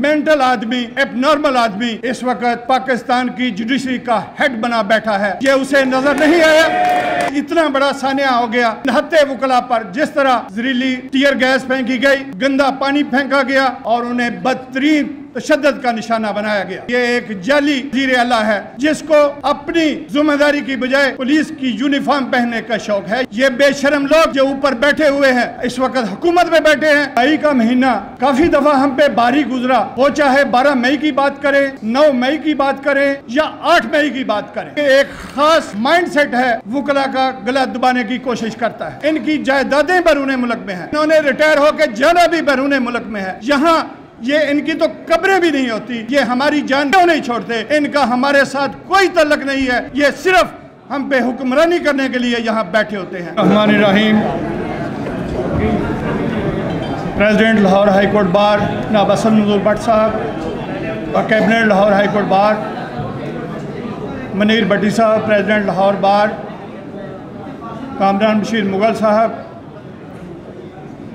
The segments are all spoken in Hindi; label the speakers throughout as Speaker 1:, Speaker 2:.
Speaker 1: मेंटल आदमी, एबनॉर्मल आदमी इस वक्त पाकिस्तान की जुडिशरी का हेड बना बैठा है। ये उसे नजर नहीं आया। इतना बड़ा सानिया हो गया। नहत्ते वकला पर जिस तरह जहरीली टीयर गैस फेंकी गई, गंदा पानी फेंका गया और उन्हें बदतरीन तशद्दुद का निशाना बनाया गया। ये एक जाली वज़ीर आला है जिसको अपनी जिम्मेदारी की बजाय पुलिस की यूनिफॉर्म पहनने का शौक है। ये बेशरम लोग जो ऊपर बैठे हुए हैं, इस वक्त हुकूमत में बैठे हैं। मई का महीना काफी दफा हम पे भारी गुजरा, वो चाहे 12 मई की बात करें, 9 मई की बात करें या 8 मई की बात करें। एक खास माइंड सेट है, वकला का गला दबाने की कोशिश करता है। इनकी जायदादें बैरून मुल्क में है, इन्होंने रिटायर होकर जाना भी बैरून मुल्क में है। यहाँ ये इनकी तो कब्रें भी नहीं होती। ये हमारी जान क्यों नहीं छोड़ते? इनका हमारे साथ कोई तल्लक नहीं है। ये सिर्फ हम पे हुक्मरानी करने के लिए यहाँ बैठे होते हैं। रहमान रहीम। President Lahore high court bar जनाब हसन नज़ीर भट्ट साहब और cabinet Lahore high court bar Munir भट्टी साहब, प्रेसिडेंट लाहौर बार कामरान बशीर मुगल साहब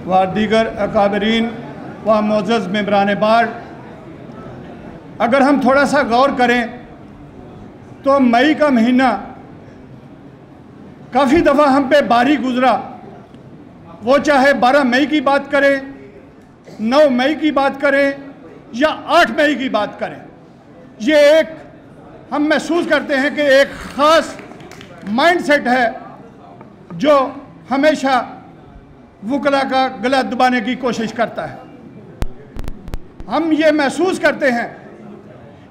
Speaker 1: व दीगर अकाबरीन व मोअज़्ज़ज़ मेंबरान बार, अगर हम थोड़ा सा गौर करें तो मई का महीना काफ़ी दफ़ा हम पे भारी गुजरा, वो चाहे 12 मई की बात करें, 9 मई की बात करें या 8 मई की बात करें। ये एक हम महसूस करते हैं कि एक ख़ास माइंड सेट है जो हमेशा वकला का गला दबाने की कोशिश करता है। हम ये महसूस करते हैं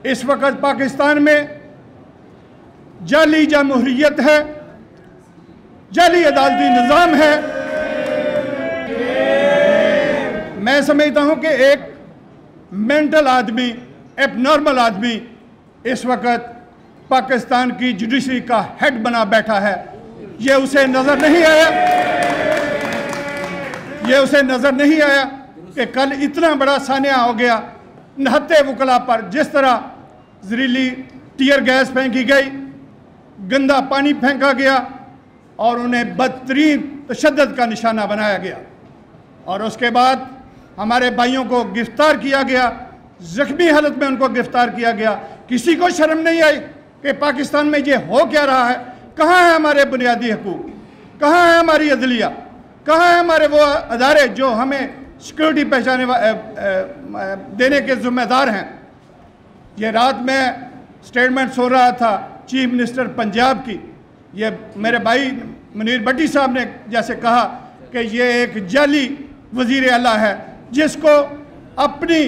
Speaker 1: इस वक्त पाकिस्तान में जाली जमहूरियत है, जाली अदालती निज़ाम है। मैं समझता हूं कि एक मेंटल आदमी, एबनॉर्मल आदमी इस वक्त पाकिस्तान की जुडिशरी का हेड बना बैठा है। ये उसे नज़र नहीं आया, ये उसे नज़र नहीं आया कि कल इतना बड़ा सानिया हो गया। नहत्ते वकला पर जिस तरह जहरीली टीयर गैस फेंकी गई, गंदा पानी फेंका गया और उन्हें बदतरीन तशद्दुद का निशाना बनाया गया और उसके बाद हमारे भाइयों को गिरफ्तार किया गया, जख्मी हालत में उनको गिरफ्तार किया गया। किसी को शर्म नहीं आई कि पाकिस्तान में ये हो क्या रहा है। कहाँ है हमारे बुनियादी हकूक़, कहाँ है हमारी अदलिया, कहाँ है हमारे वो अदारे जो हमें सिक्योरिटी पहचाने देने के ज़िम्मेदार हैं। ये रात में स्टेटमेंट सुन रहा था चीफ मिनिस्टर पंजाब की, ये मेरे भाई मुनीर भट्टी साहब ने जैसे कहा कि ये एक जाली वज़ीर आला है जिसको अपनी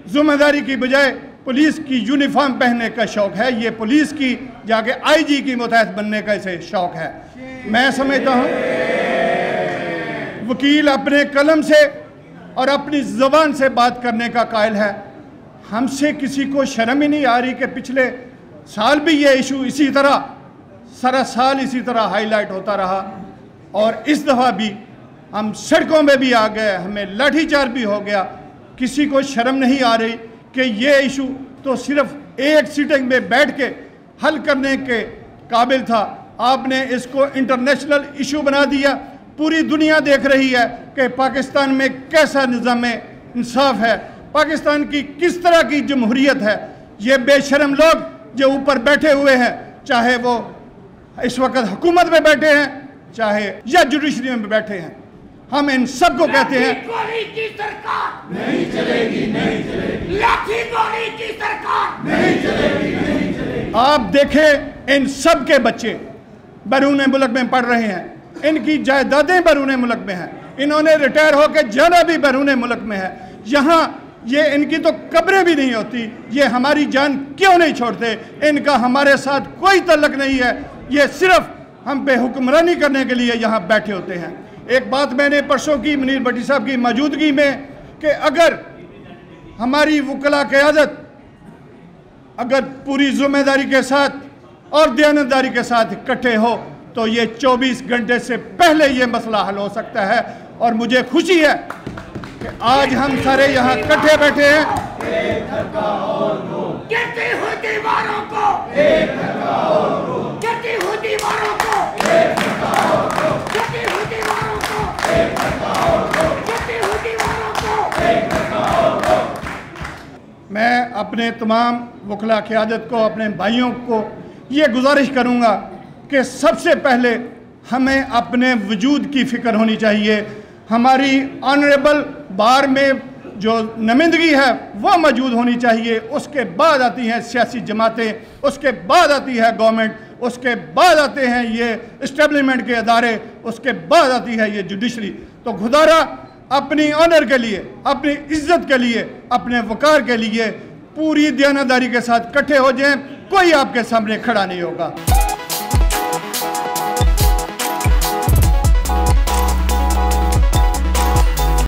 Speaker 1: ज़िम्मेदारी की बजाय पुलिस की यूनिफॉर्म पहनने का शौक़ है। ये पुलिस की जाके IG की मुतहद बनने का इसे शौक़ है। मैं समझता हूँ वकील अपने कलम से और अपनी ज़बान से बात करने का कायल है। हमसे किसी को शर्म ही नहीं आ रही कि पिछले साल भी ये इशू इसी तरह सारा साल इसी तरह हाईलाइट होता रहा और इस दफ़ा भी हम सड़कों में भी आ गए, हमें लाठीचार्ज भी हो गया। किसी को शर्म नहीं आ रही कि ये इशू तो सिर्फ एक सीटिंग में बैठ के हल करने के काबिल था, आपने इसको इंटरनेशनल इशू बना दिया। पूरी दुनिया देख रही है कि पाकिस्तान में कैसा निज़ाम इंसाफ है, पाकिस्तान की किस तरह की जमहूरियत है। ये बेशरम लोग जो ऊपर बैठे हुए हैं, चाहे वो इस वक्त हुकूमत में बैठे हैं चाहे या जुडिशरी में बैठे हैं, हम इन सबको कहते हैं
Speaker 2: गोली की सरकार नहीं चलेगी, नहीं चलेगी। लाठी गोली की सरकार नहीं चलेगी, नहीं चलेगी।
Speaker 1: आप देखें इन सब के बच्चे बैरून मुल्क में पढ़ रहे हैं, इनकी जायदादें बैरून मुल्क में हैं, इन्होंने रिटायर होकर जाना भी बैरून मुल्क में है। यहाँ ये इनकी तो कब्रें भी नहीं होती। ये हमारी जान क्यों नहीं छोड़ते? इनका हमारे साथ कोई तल्लक नहीं है। ये सिर्फ हम पे हुक्मरानी करने के लिए यहाँ बैठे होते हैं। एक बात मैंने परसों की मुनीर भट्टी साहब की मौजूदगी में कि अगर हमारी वकला क़यादत अगर पूरी जिम्मेदारी के साथ और दयानतदारी के साथ इकट्ठे हो तो ये 24 घंटे से पहले ये मसला हल हो सकता है। और मुझे खुशी है कि आज हम सारे यहाँ इकट्ठे बैठे हैं।
Speaker 2: गिरती हुई दीवारों को एक धक्का और दो, गिरती हुई दीवारों को एक धक्का और दो, गिरती हुई दीवारों को एक धक्का और दो, गिरती हुई दीवारों को एक धक्का और दो।
Speaker 1: मैं अपने तमाम वकला क़यादत को, अपने भाइयों को ये गुजारिश करूँगा कि सबसे पहले हमें अपने वजूद की फ़िक्र होनी चाहिए। हमारी ऑनरेबल बार में जो नुमाइंदगी है वो मौजूद होनी चाहिए। उसके बाद आती हैं सियासी जमातें, उसके बाद आती है गवर्नमेंट, उसके बाद आते हैं ये इस्टेब्लिशमेंट के अदारे, उसके बाद आती है ये जुडिशरी। तो खुदारा अपनी ऑनर के लिए, अपनी इज्जत के लिए, अपने वकार के लिए पूरी दयानतदारी के साथ इकट्ठे हो जाएं। कोई आपके सामने खड़ा नहीं होगा।